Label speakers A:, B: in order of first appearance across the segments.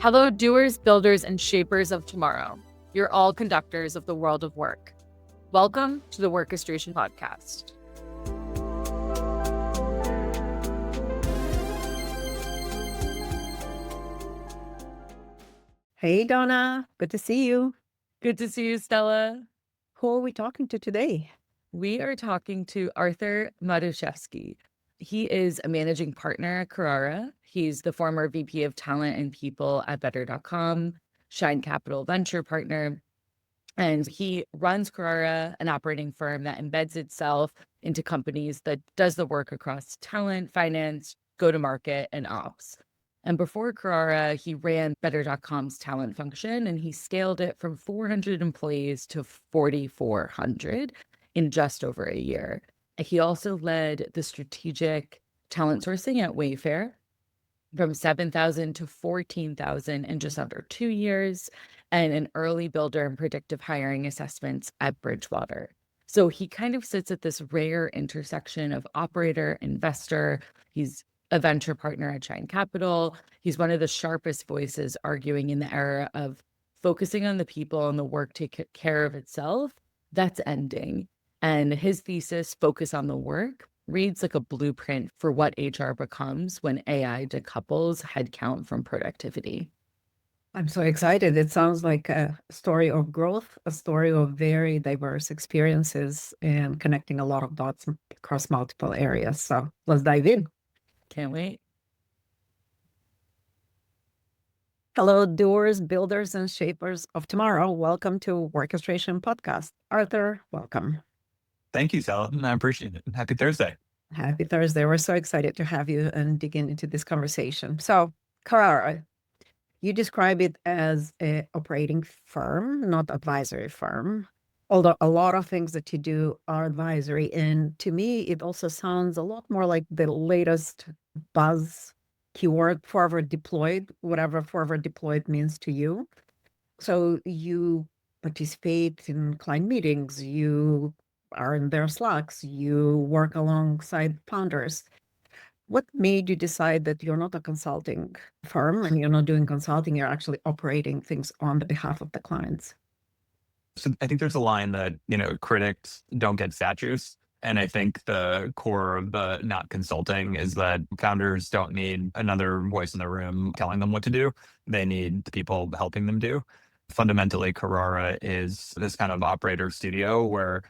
A: Hello, doers, builders, and shapers of tomorrow. You're all conductors of the world of work. Welcome to the Workestration Podcast.
B: Hey, Donna. Good to see you.
A: Good to see you, Stela.
B: Who are we talking to today?
A: We are talking to Arthur Matuszewski. He is a managing partner at Carrara. He's the former VP of Talent and People at Better.com, Shine Capital venture partner, and he runs Carrara, an operating firm that embeds itself into companies that does the work across talent, finance, go-to-market, and ops. And before Carrara, he ran Better.com's talent function, and he scaled it from 400 employees to 4,400 in just over a year. He also led the strategic talent sourcing at Wayfair from 7,000 to 14,000 in just under 2 years, and an early builder in predictive hiring assessments at Bridgewater. So he kind of sits at this rare intersection of operator, investor. He's a venture partner at Shine Capital. He's one of the sharpest voices arguing in the era of focusing on the people and the work to take care of itself. That's ending. And his thesis, Focus on the Work, reads like a blueprint for what HR becomes when AI decouples headcount from productivity.
B: I'm so excited. It sounds like a story of growth, a story of very diverse experiences and connecting a lot of dots across multiple areas. So let's dive in.
A: Can't wait.
B: Hello, doers, builders, and shapers of tomorrow. Welcome to Workestration Podcast. Arthur, welcome.
C: Thank you, Stela. I appreciate it. Happy Thursday.
B: Happy Thursday. We're so excited to have you and dig into this conversation. So, Carrara, you describe it as an operating firm, not advisory firm. Although a lot of things that you do are advisory. And to me, it also sounds a lot more like the latest buzz keyword, forward deployed, whatever forward deployed means to you. So you participate in client meetings, you are in their Slacks, you work alongside founders. What made you decide that you're not a consulting firm and you're not doing consulting, you're actually operating things on the behalf of the clients?
C: So I think there's a line that, critics don't get statues. And I think the core of the not consulting is that founders don't need another voice in the room telling them what to do. They need the people helping them do. Fundamentally, Carrara is this kind of operator studio where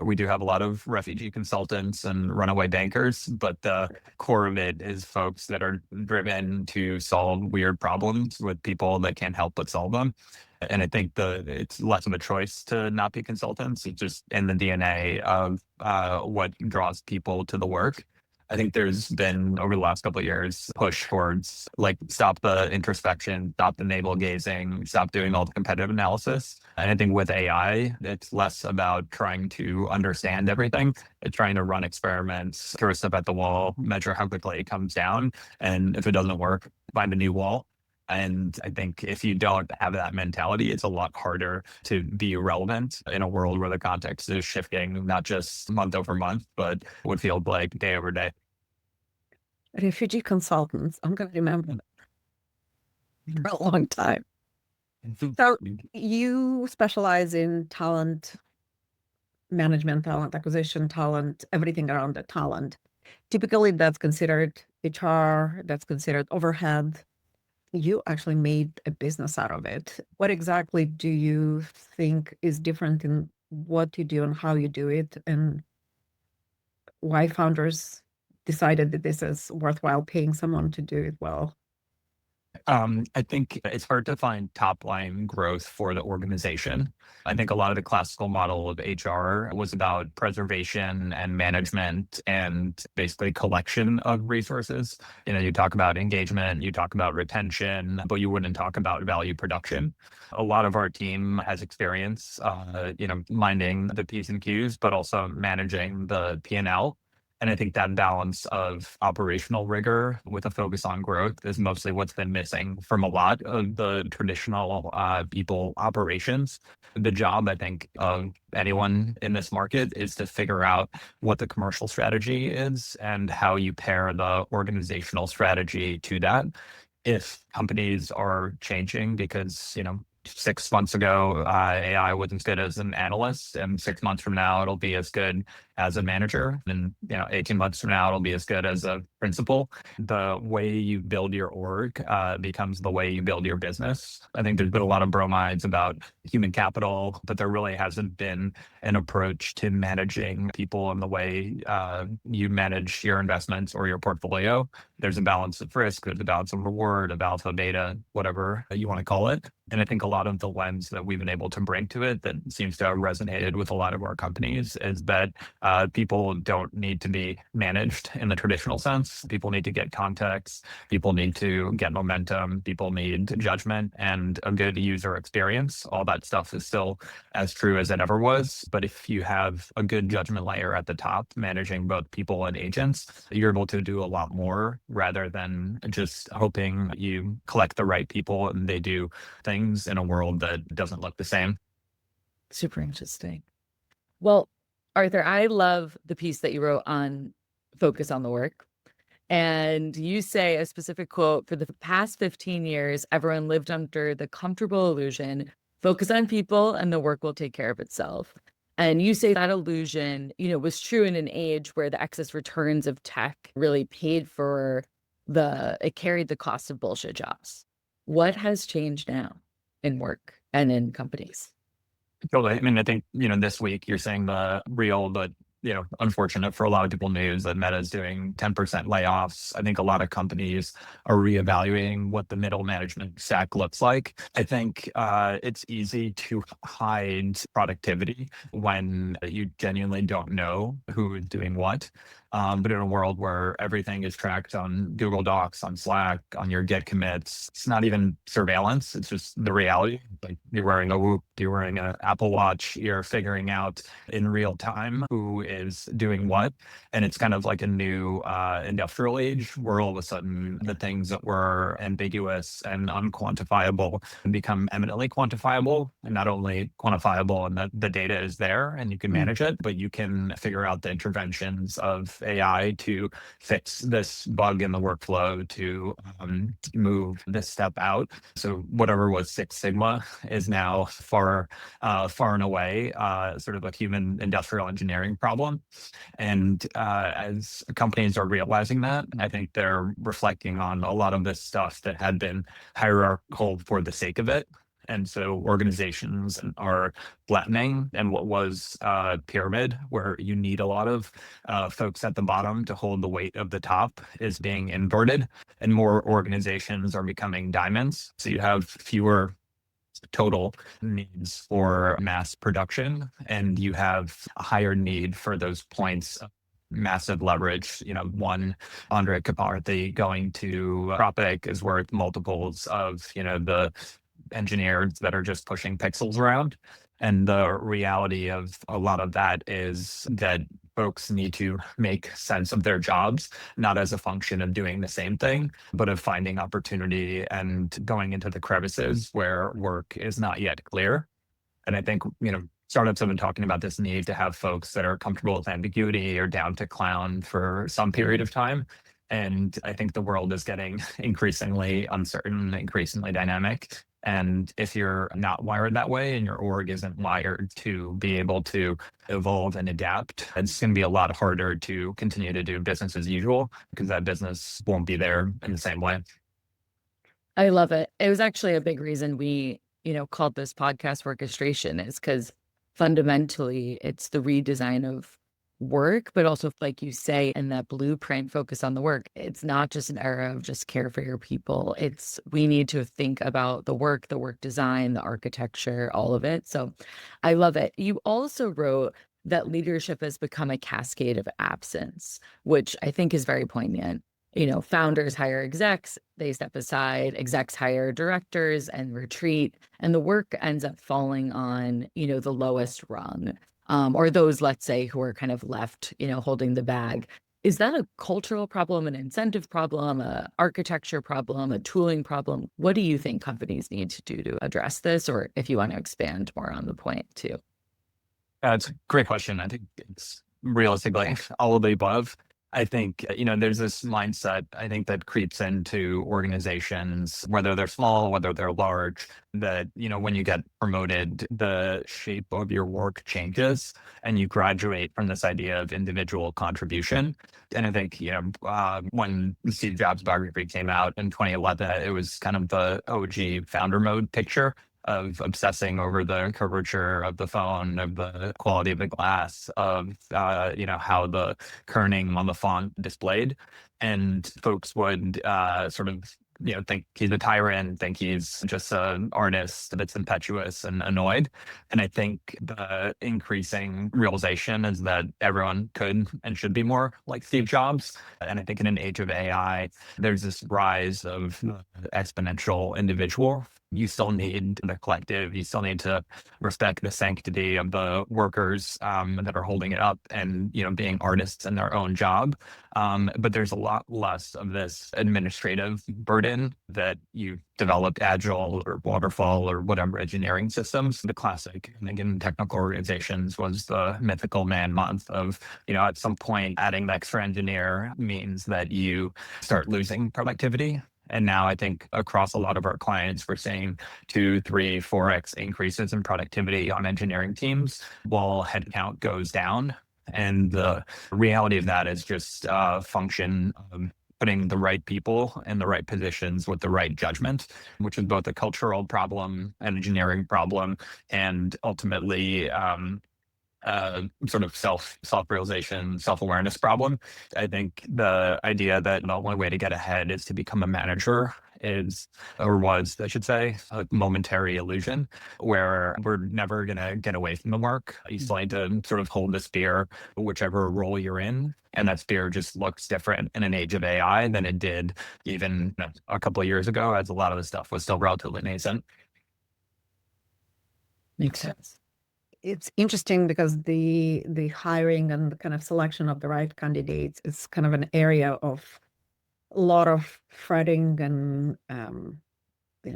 C: we do have a lot of refugee consultants and runaway bankers, but the core of it is folks that are driven to solve weird problems with people that can't help but solve them. And I think it's less of a choice to not be consultants. It's just in the DNA of what draws people to the work. I think there's been, over the last couple of years, push towards stop the introspection, stop the navel gazing, stop doing all the competitive analysis. And I think with AI, it's less about trying to understand everything. It's trying to run experiments, throw stuff at the wall, measure how quickly it comes down. And if it doesn't work, find a new wall. And I think if you don't have that mentality, it's a lot harder to be relevant in a world where the context is shifting, not just month over month, but what feels like day over day.
B: Refugee consultants, I'm going to remember that for a long time. So you specialize in talent management, talent acquisition, talent, everything around the talent. Typically, that's considered HR, that's considered overhead. You actually made a business out of it. What exactly do you think is different in what you do and how you do it, and why founders decided that this is worthwhile paying someone to do it well?
C: I think it's hard to find top line growth for the organization. I think a lot of the classical model of HR was about preservation and management and basically collection of resources. You talk about engagement, you talk about retention, but you wouldn't talk about value production. A lot of our team has experience, minding the P's and Q's, but also managing the P&L. And I think that balance of operational rigor with a focus on growth is mostly what's been missing from a lot of the traditional people operations. The job, I think, of anyone in this market is to figure out what the commercial strategy is and how you pair the organizational strategy to that. if companies are changing because, 6 months ago, AI was as good as an analyst, and 6 months from now, it'll be as good as a manager. And, 18 months from now, it'll be as good as a principal. The way you build your org becomes the way you build your business. I think there's been a lot of bromides about human capital, but there really hasn't been an approach to managing people in the way you manage your investments or your portfolio. There's a balance of risk, there's a balance of reward, of alpha, beta, whatever you want to call it. And I think a lot of the lens that we've been able to bring to it that seems to have resonated with a lot of our companies is that people don't need to be managed in the traditional sense. People need to get context. People need to get momentum. People need judgment and a good user experience. All that stuff is still as true as it ever was. But if you have a good judgment layer at the top, managing both people and agents, you're able to do a lot more rather than just hoping you collect the right people and they do things in a world that doesn't look the same.
A: Super interesting. Well, Arthur, I love the piece that you wrote on focus on the work. And you say a specific quote: for the past 15 years, everyone lived under the comfortable illusion, focus on people and the work will take care of itself. And you say that illusion, was true in an age where the excess returns of tech really paid for it carried the cost of bullshit jobs. What has changed now in work and in companies?
C: Totally. I mean, I think, this week you're saying the real, but, unfortunate for a lot of people news that Meta is doing 10% layoffs. I think a lot of companies are reevaluating what the middle management stack looks like. I think it's easy to hide productivity when you genuinely don't know who is doing what. But in a world where everything is tracked on Google Docs, on Slack, on your Git commits, it's not even surveillance. It's just the reality. Like you're wearing a Whoop, you're wearing an Apple Watch, you're figuring out in real time who is doing what. And it's kind of like a new industrial age where all of a sudden the things that were ambiguous and unquantifiable become eminently quantifiable, and not only quantifiable and the data is there and you can manage it, but you can figure out the interventions of AI to fix this bug in the workflow, to move this step out. So whatever was Six Sigma is now far and away sort of a human industrial engineering problem. And as companies are realizing that, I think they're reflecting on a lot of this stuff that had been hierarchical for the sake of it. And so organizations are flattening, and what was pyramid, where you need a lot of folks at the bottom to hold the weight of the top, is being inverted, and more organizations are becoming diamonds. So you have fewer total needs for mass production, and you have a higher need for those points of massive leverage. One Andre Kaparthy going to Tropic is worth multiples of, the engineers that are just pushing pixels around. And the reality of a lot of that is that folks need to make sense of their jobs, not as a function of doing the same thing, but of finding opportunity and going into the crevices where work is not yet clear. And I think, startups have been talking about this need to have folks that are comfortable with ambiguity or down to clown for some period of time. And I think the world is getting increasingly uncertain, increasingly dynamic. And if you're not wired that way and your org isn't wired to be able to evolve and adapt, it's going to be a lot harder to continue to do business as usual because that business won't be there in the same way.
A: I love it. It was actually a big reason we, called this podcast Orchestration, is because fundamentally it's the redesign of work, but also, like you say, in that blueprint, focus on the work. It's not just an era of just care for your people. We need to think about the work design, the architecture, all of it. So I love it. You also wrote that leadership has become a cascade of absence, which I think is very poignant. Founders hire execs, they step aside, execs hire directors and retreat, and the work ends up falling on, the lowest rung. Or those, let's say, who are kind of left, holding the bag. Is that a cultural problem, an incentive problem, a architecture problem, a tooling problem? What do you think companies need to do to address this? Or if you want to expand more on the point too.
C: It's a great question. I think it's realistically all of the above. I think, there's this mindset, I think, that creeps into organizations, whether they're small, whether they're large, that, when you get promoted, the shape of your work changes and you graduate from this idea of individual contribution. And I think, when Steve Jobs' biography came out in 2011, it was kind of the OG founder mode picture of obsessing over the curvature of the phone, of the quality of the glass, of how the kerning on the font displayed, and folks would sort of think he's a tyrant, think he's just an artist that's impetuous and annoyed. And I think the increasing realization is that everyone could and should be more like Steve Jobs. And I think in an age of AI, there's this rise of exponential individual. You still need the collective. You still need to respect the sanctity of the workers that are holding it up and, being artists in their own job. But there's a lot less of this administrative burden that you developed agile or waterfall or whatever engineering systems. The classic, I think, in technical organizations was the mythical man month of, at some point adding the extra engineer means that you start losing productivity. And now I think across a lot of our clients, we're seeing 2, 3, 4x increases in productivity on engineering teams while headcount goes down. And the reality of that is just a function of putting the right people in the right positions with the right judgment, which is both a cultural problem, an engineering problem, and ultimately sort of self-realization, self-awareness problem. I think the idea that the only way to get ahead is to become a manager is, or was, I should say, a momentary illusion where we're never going to get away from the work. You still need to sort of hold the spear, whichever role you're in. And that spear just looks different in an age of AI than it did even a couple of years ago, as a lot of the stuff was still relatively nascent.
A: Makes sense.
B: It's interesting because the hiring and the kind of selection of the right candidates is kind of an area of a lot of fretting and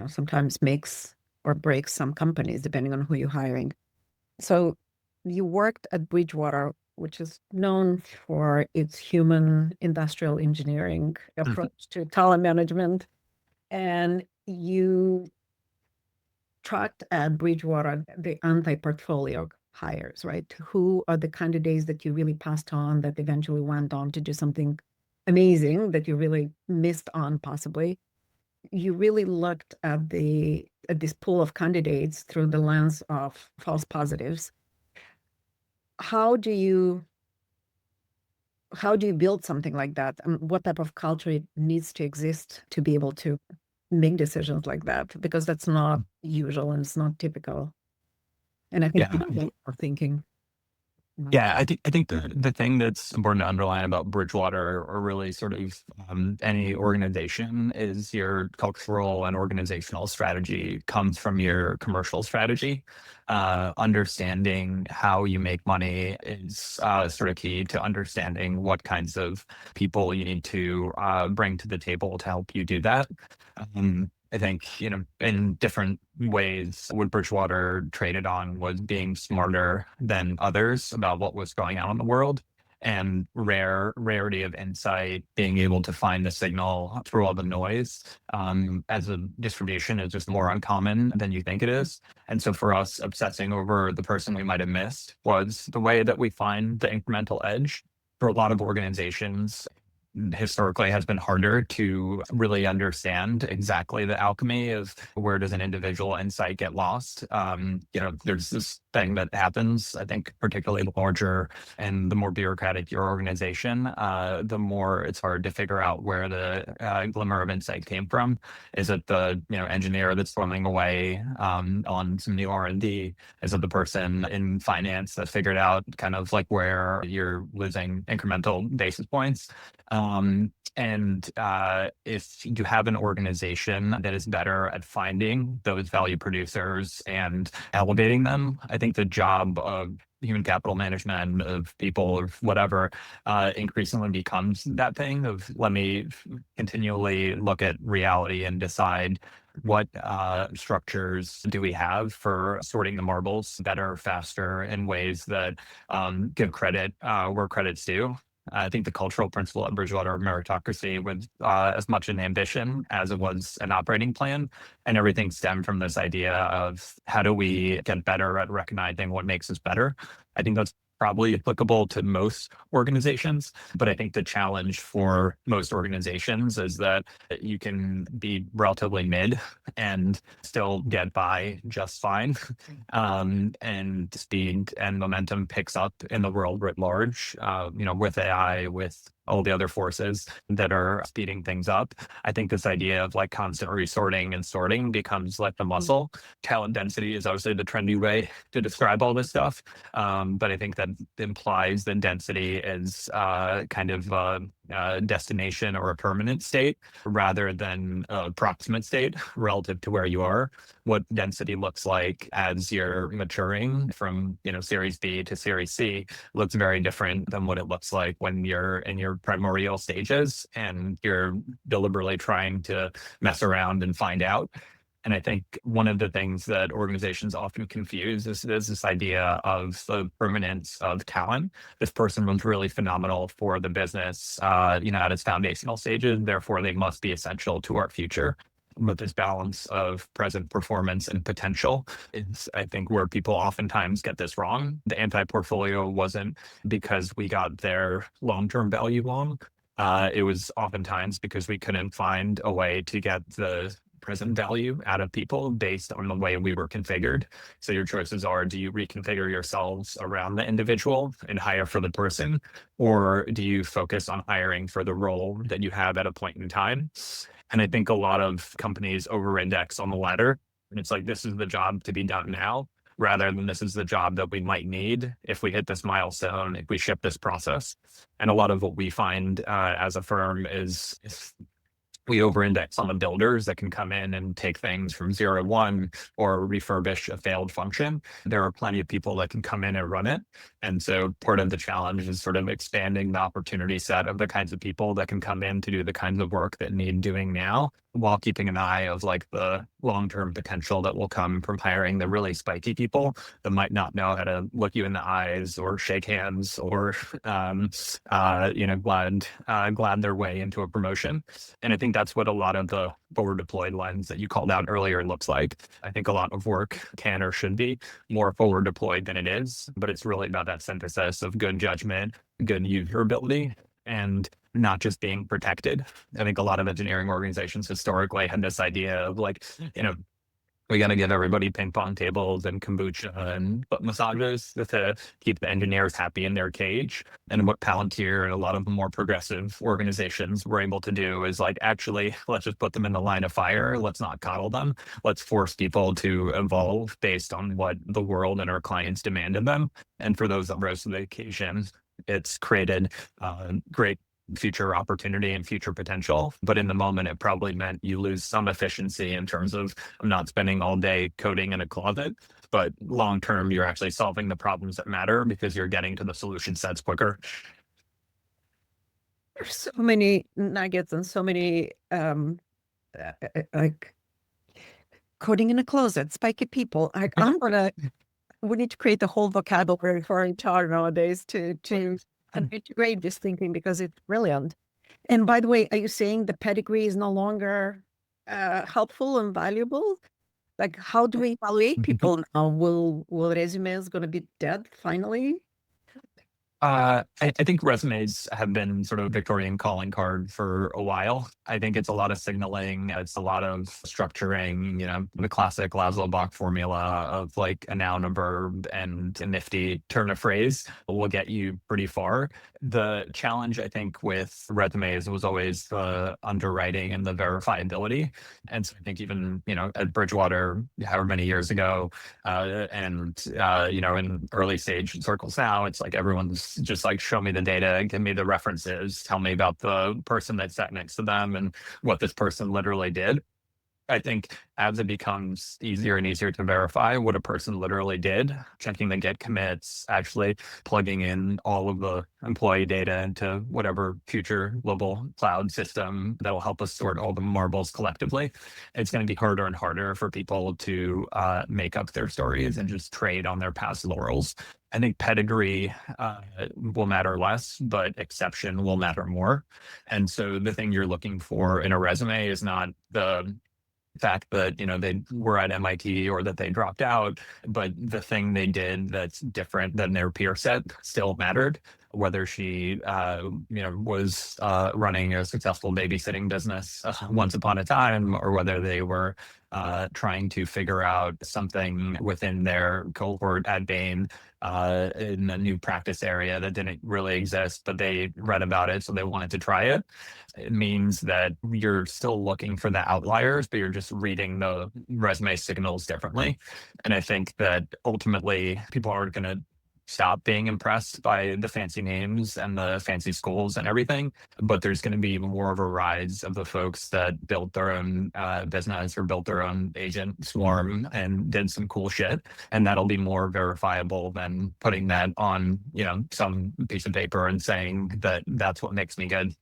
B: sometimes makes or breaks some companies depending on who you're hiring. So you worked at Bridgewater, which is known for its human industrial engineering approach to talent management, and you tracked at Bridgewater the anti-portfolio hires, right? Who are the candidates that you really passed on that eventually went on to do something amazing that you really missed on possibly? You really looked at this pool of candidates through the lens of false positives. How do you build something like that? And what type of culture needs to exist to be able to make decisions like that? Because that's not usual and it's not typical. And I think people are thinking.
C: Yeah, I think the thing that's important to underline about Bridgewater, or really sort of any organization, is your cultural and organizational strategy comes from your commercial strategy. Understanding how you make money is sort of key to understanding what kinds of people you need to bring to the table to help you do that. I think, in different ways, what Bridgewater traded on was being smarter than others about what was going on in the world, and rarity of insight, being able to find the signal through all the noise as a distribution is just more uncommon than you think it is. And so for us, obsessing over the person we might have missed was the way that we find the incremental edge. For a lot of organizations, historically has been harder to really understand exactly the alchemy of where does an individual insight get lost. There's this thing that happens, I think, particularly the larger and the more bureaucratic your organization, the more it's hard to figure out where the glimmer of insight came from. Is it the engineer that's swimming away on some new R&D? Is it the person in finance that figured out kind of like where you're losing incremental basis points? If you have an organization that is better at finding those value producers and elevating them, I think the job of human capital management, of people, or whatever, increasingly becomes that thing of, let me continually look at reality and decide what structures do we have for sorting the marbles better, faster, in ways that give credit where credit's due. I think the cultural principle at Bridgewater of meritocracy was as much an ambition as it was an operating plan. And everything stemmed from this idea of how do we get better at recognizing what makes us better. I think that's probably applicable to most organizations, but I think the challenge for most organizations is that you can be relatively mid and still get by just fine. And speed and momentum picks up in the world writ large, with AI, with all the other forces that are speeding things up. I think this idea of like constant resorting and sorting becomes like the muscle. Talent density is obviously the trendy way to describe all this stuff. But I think that implies that density is kind of a destination or a permanent state rather than a proximate state relative to where you are. What density looks like as you're maturing from, Series B to Series C looks very different than what it looks like when you're in your primordial stages and you're deliberately trying to mess around and find out. And I think one of the things that organizations often confuse is this idea of the permanence of talent. This person was really phenomenal for the business, at its foundational stages. Therefore, they must be essential to our future. But this balance of present performance and potential is, I think, where people oftentimes get this wrong. The anti-portfolio wasn't because we got their long-term value wrong. It was oftentimes because we couldn't find a way to get the present value out of people based on the way we were configured. So your choices are, do you reconfigure yourselves around the individual and hire for the person? Or do you focus on hiring for the role that you have at a point in time? And I think a lot of companies over-index on the latter. And it's like, this is the job to be done now, rather than this is the job that we might need if we hit this milestone, if we ship this process. And a lot of what we find as a firm is we over-index on the builders that can come in and take things from 0 to 1 or refurbish a failed function. There are plenty of people that can come in and run it. And so part of the challenge is sort of expanding the opportunity set of the kinds of people that can come in to do the kinds of work that need doing now, while keeping an eye of like the long-term potential that will come from hiring the really spiky people that might not know how to look you in the eyes or shake hands or, glad their way into a promotion. And I think that's what a lot of the forward deployed lens that you called out earlier looks like. I think a lot of work can or should be more forward deployed than it is, but it's really about that synthesis of good judgment, good user ability, and not just being protected. I think a lot of engineering organizations historically had this idea of like, we got to give everybody ping pong tables and kombucha and foot massages to keep the engineers happy in their cage. And what Palantir and a lot of the more progressive organizations were able to do is like, actually, let's just put them in the line of fire. Let's not coddle them. Let's force people to evolve based on what the world and our clients demand of them. And for those that rose to the occasion, it's created great future opportunity and future potential. But in the moment, it probably meant you lose some efficiency in terms of not spending all day coding in a closet. But long term, you're actually solving the problems that matter because you're getting to the solution sets quicker.
B: There's so many nuggets and so many like coding in a closet, spiky people. We need to create a whole vocabulary for HR nowadays to and integrate this thinking because it's brilliant. And by the way, are you saying the pedigree is no longer helpful and valuable? Like, how do we evaluate people now? Will resumes going to be dead finally?
C: I think resumes have been sort of a Victorian calling card for a while. I think it's a lot of signaling. It's a lot of structuring, the classic Laszlo-Bock formula of like a noun, a verb, and a nifty turn of phrase will get you pretty far. The challenge, I think, with resumes was always the underwriting and the verifiability. And so I think even, at Bridgewater, however many years ago, in early stage circles now, it's like everyone's just like, show me the data, give me the references, tell me about the person that sat next to them and what this person literally did. I think as it becomes easier and easier to verify what a person literally did, checking the Git commits, actually plugging in all of the employee data into whatever future global cloud system that will help us sort all the marbles collectively, it's going to be harder and harder for people to make up their stories and just trade on their past laurels. I think pedigree will matter less, but exception will matter more. And so the thing you're looking for in a resume is not the fact that, they were at MIT or that they dropped out, but the thing they did that's different than their peer set still mattered. Whether she, was running a successful babysitting business once upon a time, or whether they were trying to figure out something within their cohort at Bain in a new practice area that didn't really exist, but they read about it, so they wanted to try it. It means that you're still looking for the outliers, but you're just reading the resume signals differently. And I think that ultimately people aren't going to stop being impressed by the fancy names and the fancy schools and everything, but there's going to be more of a rise of the folks that built their own business or built their own agent swarm and did some cool shit, and that'll be more verifiable than putting that on some piece of paper and saying that that's what makes me good.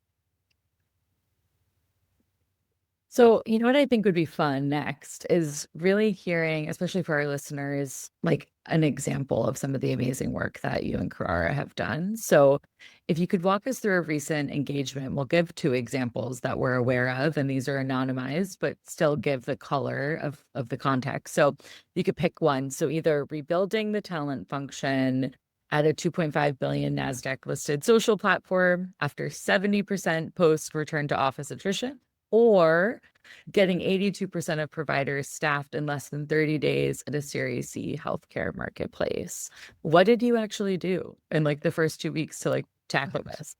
A: So, what I think would be fun next is really hearing, especially for our listeners, like an example of some of the amazing work that you and Carrara have done. So, if you could walk us through a recent engagement, we'll give 2 examples that we're aware of, and these are anonymized, but still give the color of the context. So, you could pick one. So, either rebuilding the talent function at a 2.5 billion NASDAQ listed social platform after 70% post return to office attrition, or getting 82% of providers staffed in less than 30 days at a Series C healthcare marketplace. What did you actually do in the first 2 weeks to tackle this?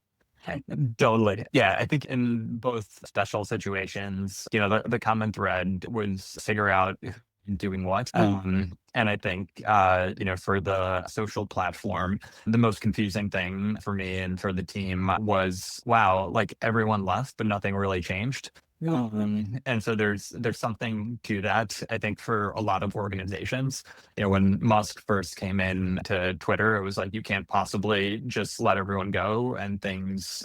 C: Totally. Yeah, I think in both special situations, the common thread was figure out doing what. And I think, for the social platform, the most confusing thing for me and for the team was, wow, everyone left, but nothing really changed. And so there's something to that. I think for a lot of organizations, when Musk first came in to Twitter, it was like, you can't possibly just let everyone go and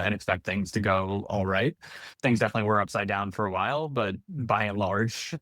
C: expect things to go all right. Things definitely were upside down for a while, but by and large,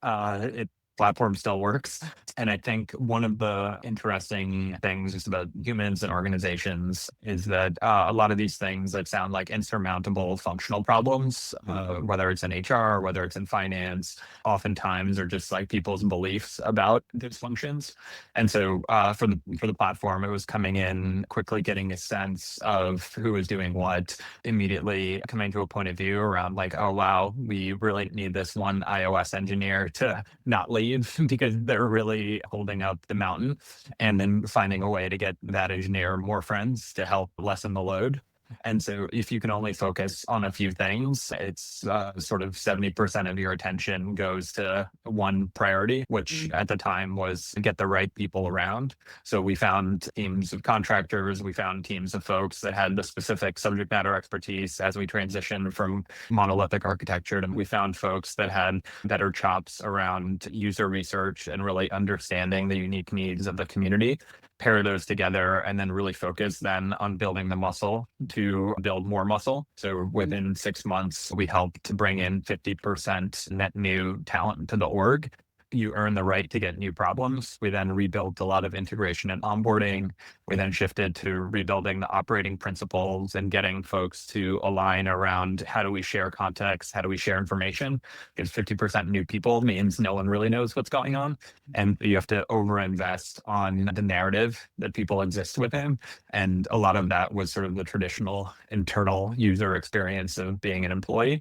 C: platform still works. And I think one of the interesting things just about humans and organizations is that a lot of these things that sound like insurmountable functional problems, whether it's in HR, whether it's in finance, oftentimes are just people's beliefs about dysfunctions. And so for the platform, it was coming in quickly, getting a sense of who was doing what, immediately coming to a point of view around oh wow, we really need this one iOS engineer to not leave because they're really holding up the mountain, and then finding a way to get that engineer more friends to help lessen the load. And so if you can only focus on a few things, it's sort of 70% of your attention goes to one priority, which at the time was get the right people around. So we found teams of contractors, we found teams of folks that had the specific subject matter expertise as we transitioned from monolithic architecture. And we found folks that had better chops around user research and really understanding the unique needs of the community. Pair those together and then really focus then on building the muscle to build more muscle. So within 6 months, we helped bring in 50% net new talent to the org. You earn the right to get new problems. We then rebuilt a lot of integration and onboarding. We then shifted to rebuilding the operating principles and getting folks to align around how do we share context, how do we share information? Because 50% new people means no one really knows what's going on. And you have to overinvest on the narrative that people exist within. And a lot of that was sort of the traditional internal user experience of being an employee.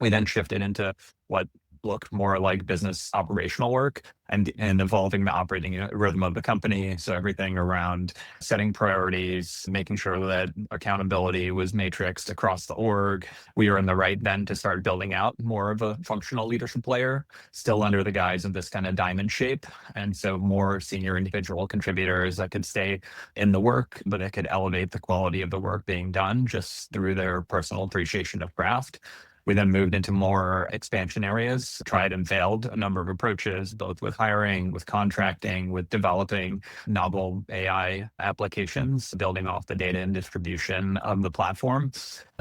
C: We then shifted into what looked more like business operational work and evolving the operating rhythm of the company. So everything around setting priorities, making sure that accountability was matrixed across the org. We were in the right then to start building out more of a functional leadership layer, still under the guise of this kind of diamond shape. And so more senior individual contributors that could stay in the work, but it could elevate the quality of the work being done just through their personal appreciation of craft. We then moved into more expansion areas, tried and failed a number of approaches, both with hiring, with contracting, with developing novel AI applications, building off the data and distribution of the platform.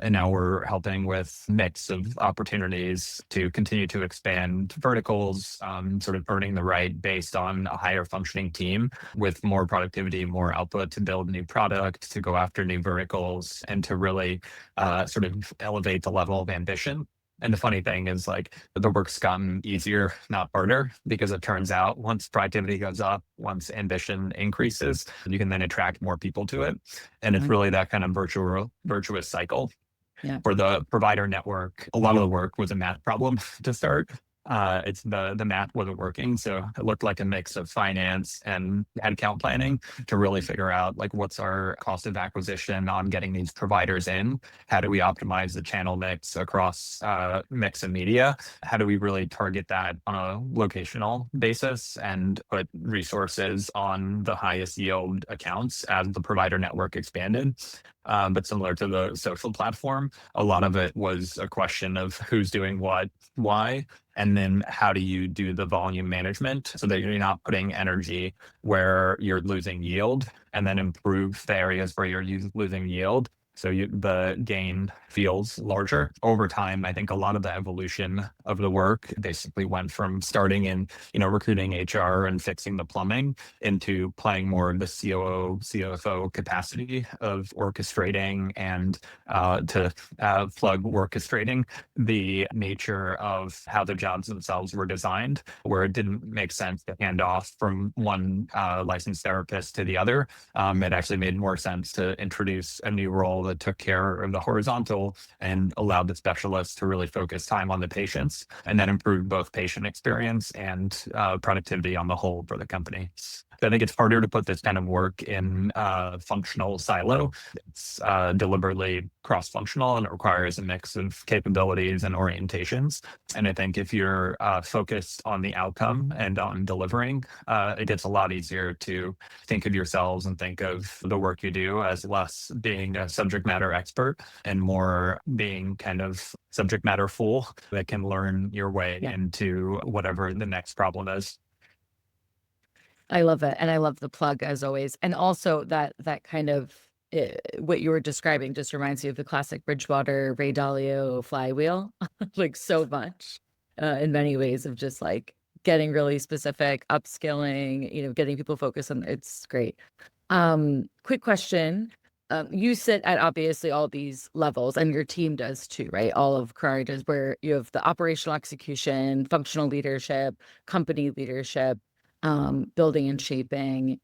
C: And now we're helping with mix of opportunities to continue to expand verticals, sort of earning the right based on a higher functioning team with more productivity, more output to build new product, to go after new verticals, and to really sort of elevate the level of ambition. And the funny thing is, like, the work's gotten easier, not harder, because it turns out once productivity goes up, once ambition increases, you can then attract more people to it. And it's really that kind of virtuous cycle.
A: Yeah.
C: For the provider network, a lot of the work was a math problem to start. It's the math wasn't working. So it looked like a mix of finance and headcount planning to really figure out, like, what's our cost of acquisition on getting these providers in? How do we optimize the channel mix across mix of media? How do we really target that on a locational basis and put resources on the highest yield accounts as the provider network expanded? But similar to the social platform, a lot of it was a question of who's doing what, why, and then how do you do the volume management so that you're not putting energy where you're losing yield, and then improve the areas where you're losing yield so the gain feels larger. Over time, I think a lot of the evolution of the work basically went from starting in, recruiting HR and fixing the plumbing into playing more of the COO, CFO capacity of orchestrating and to plug orchestrating the nature of how the jobs themselves were designed, where it didn't make sense to hand off from one licensed therapist to the other. It actually made more sense to introduce a new role that took care of the horizontal and allowed the specialists to really focus time on the patients, and then improve both patient experience and productivity on the whole for the company. So I think it's harder to put this kind of work in a functional silo. It's deliberately cross-functional, and it requires a mix of capabilities and orientations. And I think if you're focused on the outcome and on delivering, it gets a lot easier to think of yourselves and think of the work you do as less being a subject matter expert and more being kind of subject matter fool that can learn your way into whatever the next problem is.
A: I love it. And I love the plug, as always. And also that kind of what you were describing just reminds me of the classic Bridgewater, Ray Dalio flywheel, like so much in many ways, of just like getting really specific, upskilling, getting people focused on. It's great. Quick question. You sit at obviously all these levels, and your team does too, right? All of Carrara does, where you have the operational execution, functional leadership, company leadership, building and shaping.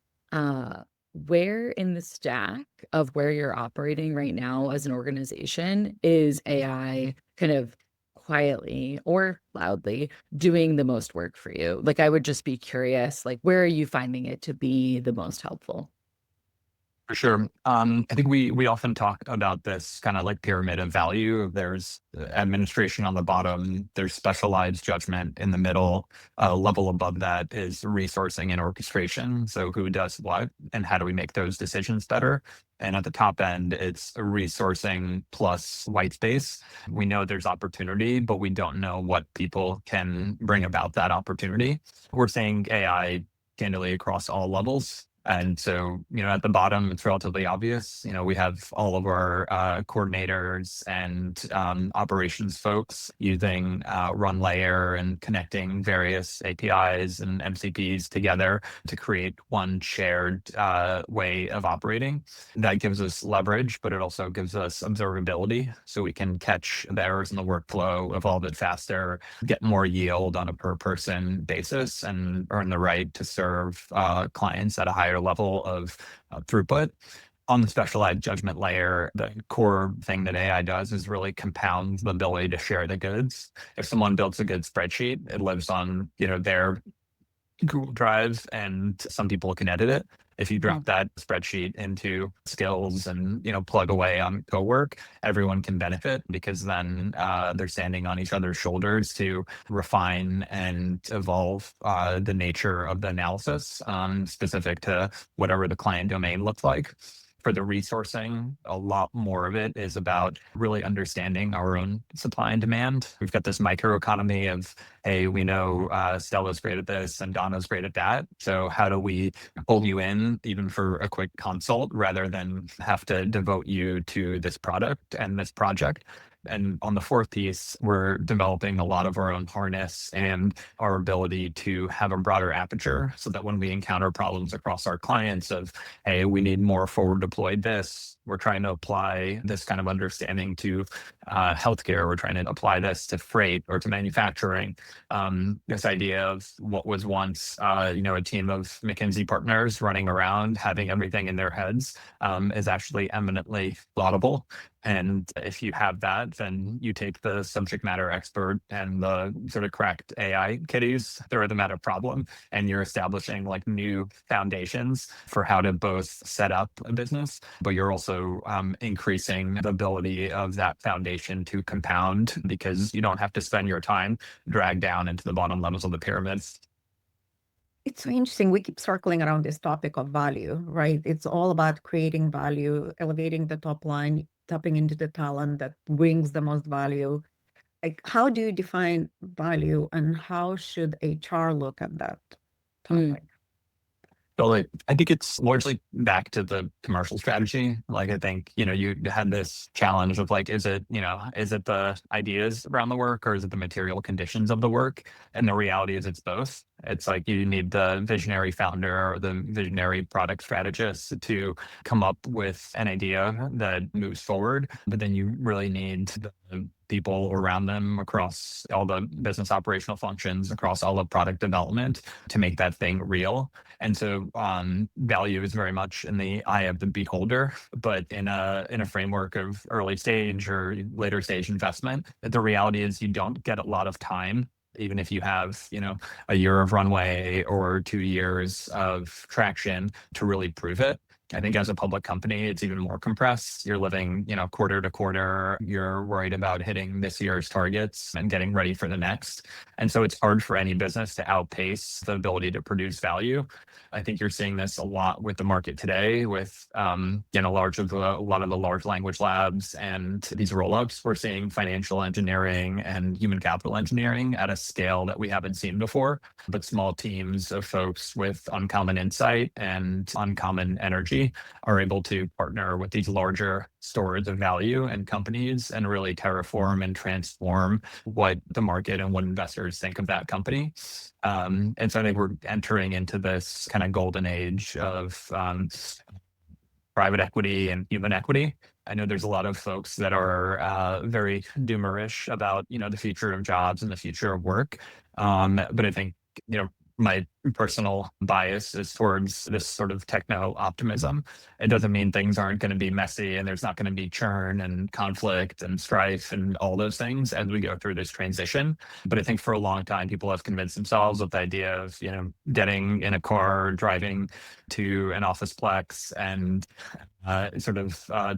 A: Where in the stack of where you're operating right now as an organization is AI kind of quietly or loudly doing the most work for you? Like, I would just be curious, like, where are you finding it to be the most helpful?
C: For sure. I think we often talk about this kind of like pyramid of value. There's administration on the bottom, there's specialized judgment in the middle. A level above that is resourcing and orchestration. So who does what and how do we make those decisions better? And at the top end, it's resourcing plus white space. We know there's opportunity, but we don't know what people can bring about that opportunity. We're seeing AI candidly across all levels. And so, at the bottom, it's relatively obvious. We have all of our coordinators and operations folks using run layer and connecting various APIs and MCPs together to create one shared way of operating. That gives us leverage, but it also gives us observability, so we can catch the errors in the workflow, evolve it faster, get more yield on a per person basis, and earn the right to serve clients at a higher level of throughput. On the specialized judgment layer, the core thing that AI does is really compound the ability to share the goods. If someone builds a good spreadsheet, it lives on their Google Drive, and some people can edit it. If you drop that spreadsheet into skills and plug away on co-work, everyone can benefit, because then they're standing on each other's shoulders to refine and evolve the nature of the analysis specific to whatever the client domain looks like. for the resourcing, a lot more of it is about really understanding our own supply and demand. We've got this microeconomy of, hey, we know Stela's great at this and Donna's great at that. So how do we pull you in even for a quick consult rather than have to devote you to this product and this project? And on the fourth piece, we're developing a lot of our own harness and our ability to have a broader aperture so that when we encounter problems across our clients of, hey, we need more forward deployed this, we're trying to apply this kind of understanding to healthcare, we're trying to apply this to freight or to manufacturing. This idea of what was once, a team of McKinsey partners running around having everything in their heads is actually eminently laudable. And if you have that, then you take the subject matter expert and the sort of cracked AI kitties, throw them at a problem, and you're establishing like new foundations for how to both set up a business, but you're also increasing the ability of that foundation to compound because you don't have to spend your time dragged down into the bottom levels of the pyramids.
B: It's so interesting. We keep circling around this topic of value, right? It's all about creating value, elevating the top line, tapping into the talent that brings the most value. Like, how do you define value and how should HR look at that topic?
C: So I think it's largely back to the commercial strategy. Like, I think, you had this challenge of like, is it the ideas around the work or is it the material conditions of the work? And the reality is it's both. It's like you need the visionary founder or the visionary product strategist to come up with an idea that moves forward, but then you really need the people around them across all the business operational functions, across all of product development to make that thing real. And so value is very much in the eye of the beholder, but in a framework of early stage or later stage investment, the reality is you don't get a lot of time, even if you have, a year of runway or 2 years of traction to really prove it. I think as a public company, it's even more compressed. You're living, quarter to quarter. You're worried about hitting this year's targets and getting ready for the next. And so it's hard for any business to outpace the ability to produce value. I think you're seeing this a lot with the market today with, a lot of the large language labs and these roll-ups. We're seeing financial engineering and human capital engineering at a scale that we haven't seen before, but small teams of folks with uncommon insight and uncommon energy are able to partner with these larger stores of value and companies and really terraform and transform what the market and what investors think of that company. And so I think we're entering into this kind of golden age of private equity and human equity. I know there's a lot of folks that are very doomerish about, the future of jobs and the future of work. But I think, my personal bias is towards this sort of techno optimism. It doesn't mean things aren't going to be messy and there's not going to be churn and conflict and strife and all those things as we go through this transition. But I think for a long time, people have convinced themselves with the idea of, getting in a car, driving to an office plex and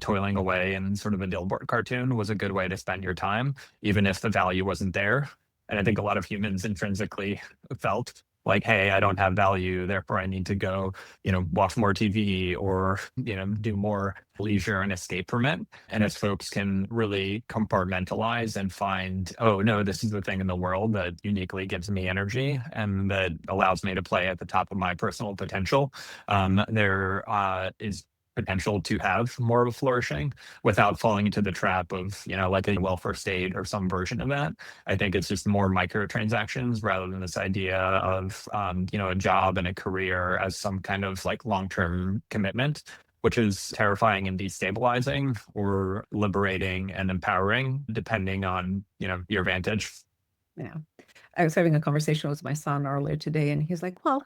C: toiling away in sort of a Dilbert cartoon was a good way to spend your time, even if the value wasn't there. And I think a lot of humans intrinsically felt like, hey, I don't have value, therefore I need to go, watch more TV or, do more leisure and escape from it. And as folks can really compartmentalize and find, oh no, this is the thing in the world that uniquely gives me energy and that allows me to play at the top of my personal potential, there is potential to have more of a flourishing without falling into the trap of, like a welfare state or some version of that. I think it's just more microtransactions rather than this idea of, a job and a career as some kind of like long-term commitment, which is terrifying and destabilizing or liberating and empowering, depending on, your vantage.
B: Yeah. I was having a conversation with my son earlier today, and he's like, well,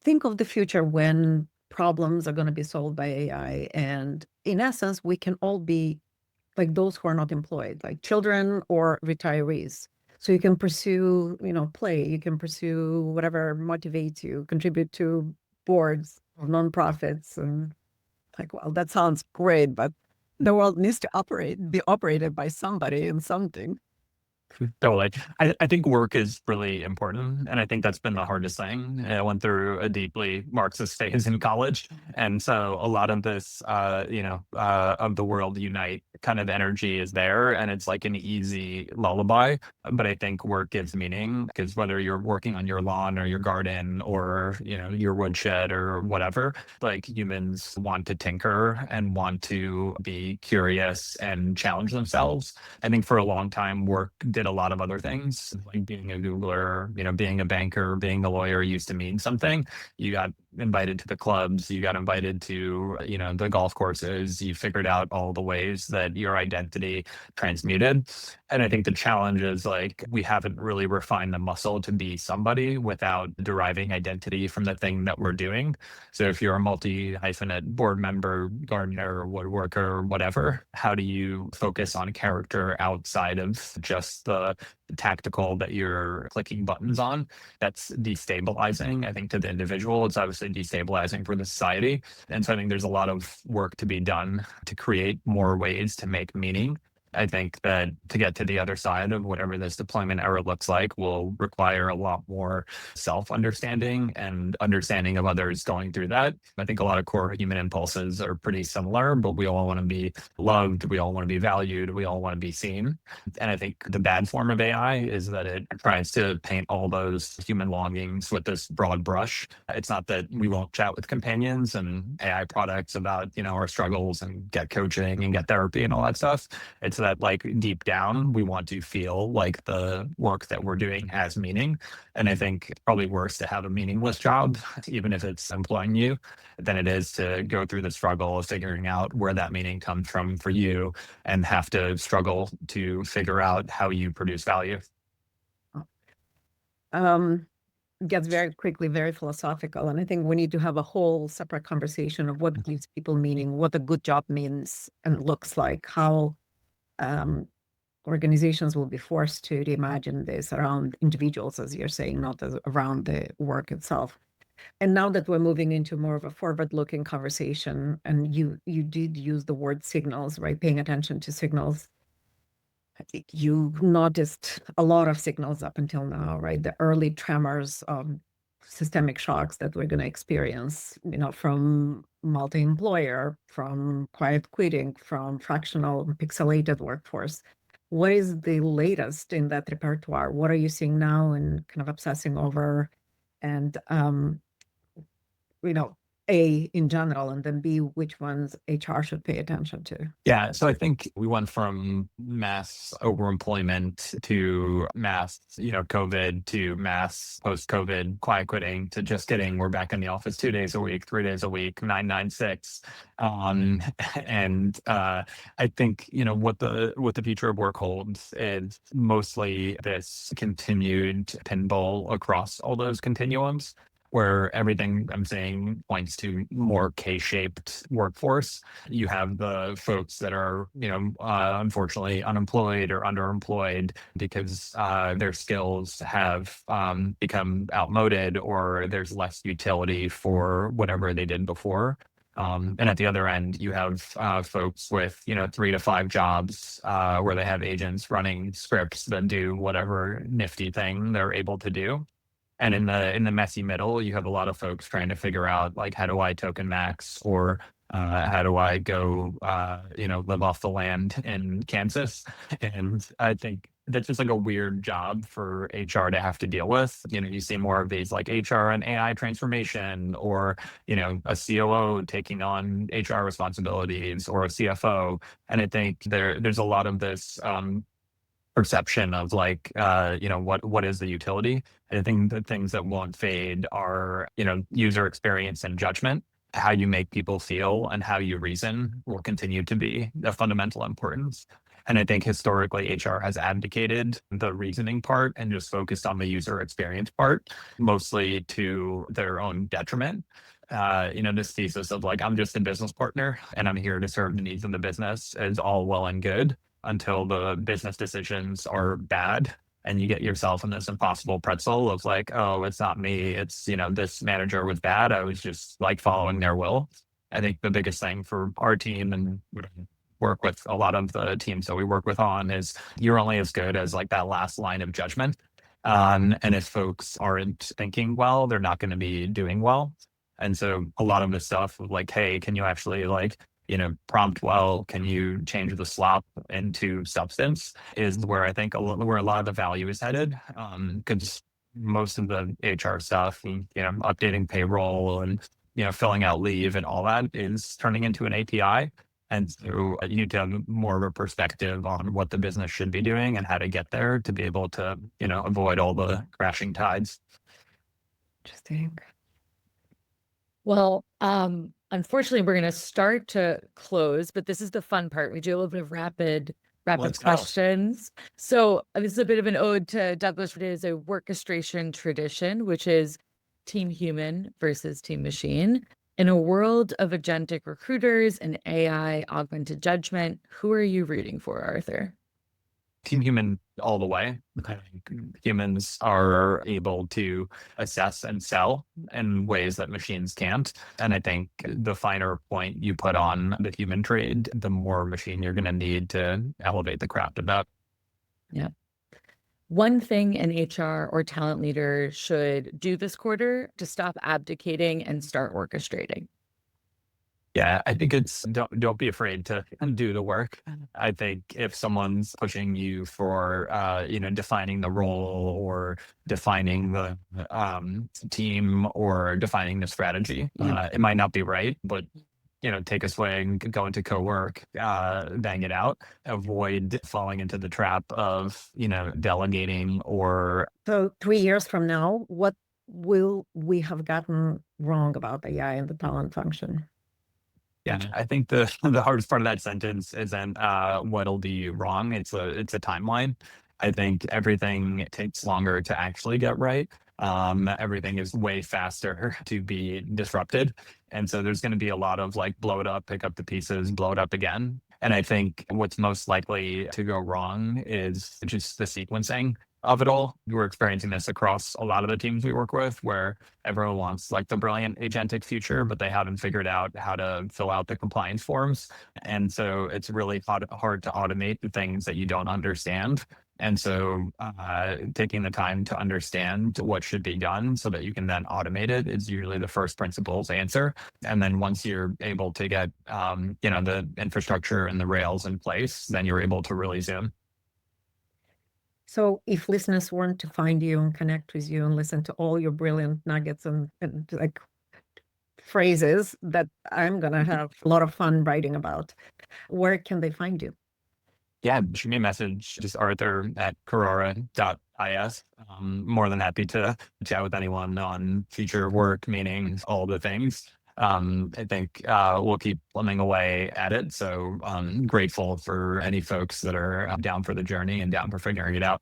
B: think of the future when problems are going to be solved by AI. And in essence, we can all be like those who are not employed, like children or retirees. So you can pursue, play, you can pursue whatever motivates you, contribute to boards of nonprofits. And like, well, that sounds great, but the world needs to be operated by somebody and something.
C: Totally. I think work is really important. And I think that's been the hardest thing. I went through a deeply Marxist phase in college. And so a lot of this, of the world unite kind of energy is there. And it's like an easy lullaby. But I think work gives meaning because whether you're working on your lawn or your garden or, your woodshed or whatever, like humans want to tinker and want to be curious and challenge themselves. I think for a long time, work did a lot of other things, like being a Googler, being a banker, being a lawyer used to mean something. You got invited to the clubs, you got invited to, the golf courses, you figured out all the ways that your identity transmuted. And I think the challenge is like, we haven't really refined the muscle to be somebody without deriving identity from the thing that we're doing. So if you're a multi-hyphenate board member, gardener, woodworker, whatever, how do you focus on character outside of just the tactical that you're clicking buttons on? That's destabilizing, I think, to the individual. It's obviously destabilizing for the society. And so I think there's a lot of work to be done to create more ways to make meaning. I think that to get to the other side of whatever this deployment era looks like will require a lot more self-understanding and understanding of others going through that. I think a lot of core human impulses are pretty similar, but we all want to be loved, we all want to be valued, we all want to be seen. And I think the bad form of AI is that it tries to paint all those human longings with this broad brush. It's not that we won't chat with companions and AI products about, our struggles and get coaching and get therapy and all that stuff. It's that like deep down, we want to feel like the work that we're doing has meaning. And I think it's probably worse to have a meaningless job, even if it's employing you, than it is to go through the struggle of figuring out where that meaning comes from for you and have to struggle to figure out how you produce value.
B: Gets very quickly very philosophical. And I think we need to have a whole separate conversation of what gives people meaning, what a good job means and looks like, how organizations will be forced to imagine this around individuals, as you're saying, not as around the work itself. And now that we're moving into more of a forward-looking conversation, and you did use the word signals, right? Paying attention to signals. You noticed a lot of signals up until now, right? The early tremors of systemic shocks that we're going to experience, from multi-employer, from quiet quitting, from fractional pixelated workforce. What is the latest in that repertoire? What are you seeing now and kind of obsessing over? And, A, in general, and then B, which ones HR should pay attention to?
C: Yeah, so I think we went from mass overemployment to mass, COVID to mass post-COVID quiet quitting to just kidding. We're back in the office 2 days a week, 3 days a week, 996. I think, what the future of work holds is mostly this continued pinball across all those continuums, where everything I'm saying points to more K-shaped workforce. You have the folks that are, unfortunately unemployed or underemployed because their skills have become outmoded or there's less utility for whatever they did before. And at the other end, you have folks with, 3 to 5 jobs where they have agents running scripts that do whatever nifty thing they're able to do. And in the messy middle, you have a lot of folks trying to figure out, like, how do I token max, or how do I go, live off the land in Kansas? And I think that's just like a weird job for HR to have to deal with. You see more of these like HR and AI transformation, or, a COO taking on HR responsibilities, or a CFO. And I think there's a lot of this perception of like, what is the utility? I think the things that won't fade are, user experience and judgment. How you make people feel and how you reason will continue to be of fundamental importance. And I think historically HR has abdicated the reasoning part and just focused on the user experience part, mostly to their own detriment. This thesis of like, I'm just a business partner and I'm here to serve the needs of the business is all well and good until the business decisions are bad. And you get yourself in this impossible pretzel of like, oh, it's not me. It's, this manager was bad. I was just like following their will. I think the biggest thing for our team and work with a lot of the teams that we work with on is you're only as good as like that last line of judgment. And if folks aren't thinking well, they're not going to be doing well. And so a lot of the stuff of like, hey, can you actually like, prompt well? Can you change the slop into substance? Is where I think where a lot of the value is headed. Because most of the HR stuff, updating payroll and filling out leave and all that is turning into an API. And so you need to have more of a perspective on what the business should be doing and how to get there to be able to, avoid all the crashing tides.
B: Interesting.
A: Well, unfortunately, we're going to start to close, but this is the fun part. We do a little bit of rapid
C: Let's go.
A: questions. So this is a bit of an ode to Douglas. It is a orchestration tradition, which is team human versus team machine. In a world of agentic recruiters and AI augmented judgment, who are you rooting for, Arthur?
C: Team human all the way. I think humans are able to assess and sell in ways that machines can't. And I think the finer point you put on the human trade, the more machine you're going to need to elevate the craft of that.
A: Yeah. One thing an HR or talent leader should do this quarter to stop abdicating and start orchestrating.
C: Yeah, I think it's don't be afraid to do the work. I think if someone's pushing you for defining the role or defining the team or defining the strategy, it might not be right, but take a swing, go into co-work, bang it out, avoid falling into the trap of delegating or.
B: So 3 years from now, what will we have gotten wrong about AI and the talent function?
C: Yeah, I think the hardest part of that sentence isn't what'll do you wrong. It's a timeline. I think everything takes longer to actually get right. Everything is way faster to be disrupted. And so there's going to be a lot of like blow it up, pick up the pieces, blow it up again. And I think what's most likely to go wrong is just the sequencing of it all. We're experiencing this across a lot of the teams we work with where everyone wants like the brilliant agentic future, but they haven't figured out how to fill out the compliance forms. And so it's really hard to automate the things that you don't understand. And so taking the time to understand what should be done so that you can then automate it is usually the first principles answer. And then once you're able to get, the infrastructure and the rails in place, then you're able to really zoom.
B: So if listeners want to find you and connect with you and listen to all your brilliant nuggets and like phrases that I'm going to have a lot of fun writing about, where can they find you?
C: Yeah, shoot me a message, just arthur@carrara.is. More than happy to chat with anyone on future work, meetings, all the things. I think we'll keep plumbing away at it. So I'm grateful for any folks that are down for the journey and down for figuring it out.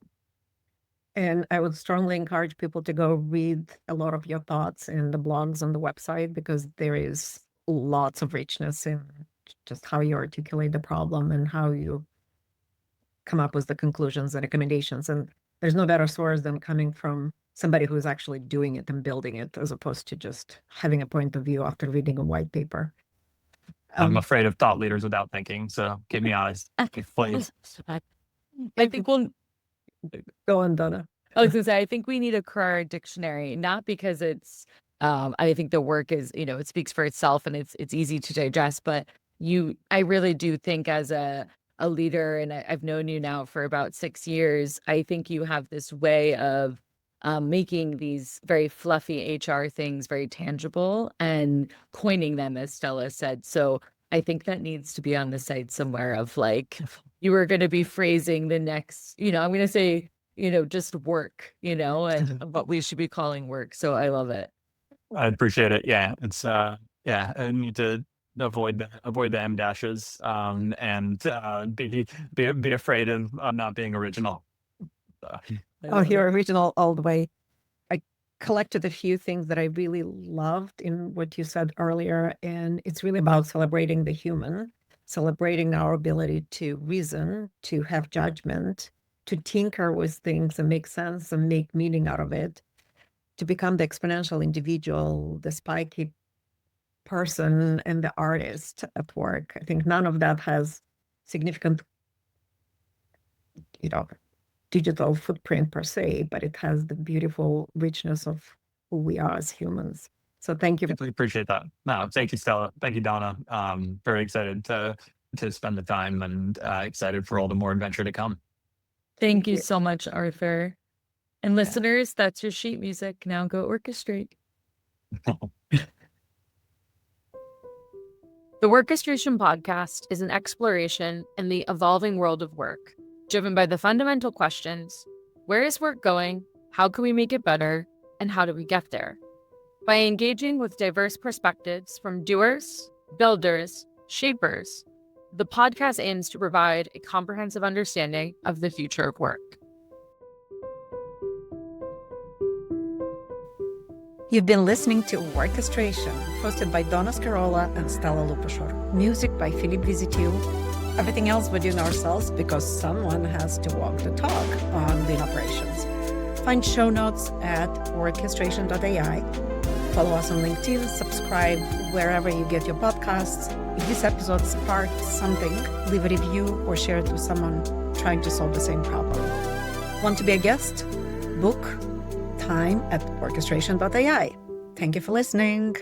B: And I would strongly encourage people to go read a lot of your thoughts in the blogs on the website, because there is lots of richness in just how you articulate the problem and how you come up with the conclusions and recommendations. And there's no better source than coming from somebody who's actually doing it and building it, as opposed to just having a point of view after reading a white paper.
C: I'm afraid of thought leaders without thinking, so keep me honest, please.
A: I think we'll
B: Go on, Donna.
A: I was gonna say, I think we need a Carrara dictionary, not because it's, I think the work is, it speaks for itself and it's easy to digest, but I really do think as a leader, and I've known you now for about 6 years, I think you have this way of making these very fluffy HR things very tangible and coining them, as Stella said. So I think that needs to be on the site somewhere of like, you are going to be phrasing the next, I'm going to say, just work, and what we should be calling work. So I love it.
C: I appreciate it. Yeah, it's I need to avoid the M dashes and be afraid of not being original.
B: Oh, you're original all the way. I collected a few things that I really loved in what you said earlier, and it's really about celebrating the human, celebrating our ability to reason, to have judgment, to tinker with things and make sense and make meaning out of it, to become the exponential individual, the spiky person and the artist at work. I think none of that has significant, digital footprint per se, but it has the beautiful richness of who we are as humans. So thank you.
C: Definitely appreciate that. No, thank you, Stella. Thank you, Donna. Very excited to spend the time and excited for all the more adventure to come.
A: Thank you so much, Arthur. And listeners, that's your sheet music. Now go orchestrate. The Workestration Podcast is an exploration in the evolving world of work, driven by the fundamental questions: where is work going? How can we make it better? And how do we get there? By engaging with diverse perspectives from doers, builders, shapers, the podcast aims to provide a comprehensive understanding of the future of work.
B: You've been listening to Workestration, hosted by Donna, Scarola, and Stela Lupushor. Music by Philippe Visitiu. Everything else we're doing ourselves because someone has to walk the talk on Lean Operations. Find show notes at orchestration.ai. Follow us on LinkedIn, subscribe wherever you get your podcasts. If this episode sparked something, leave a review or share it with someone trying to solve the same problem. Want to be a guest? Book time at orchestration.ai. Thank you for listening.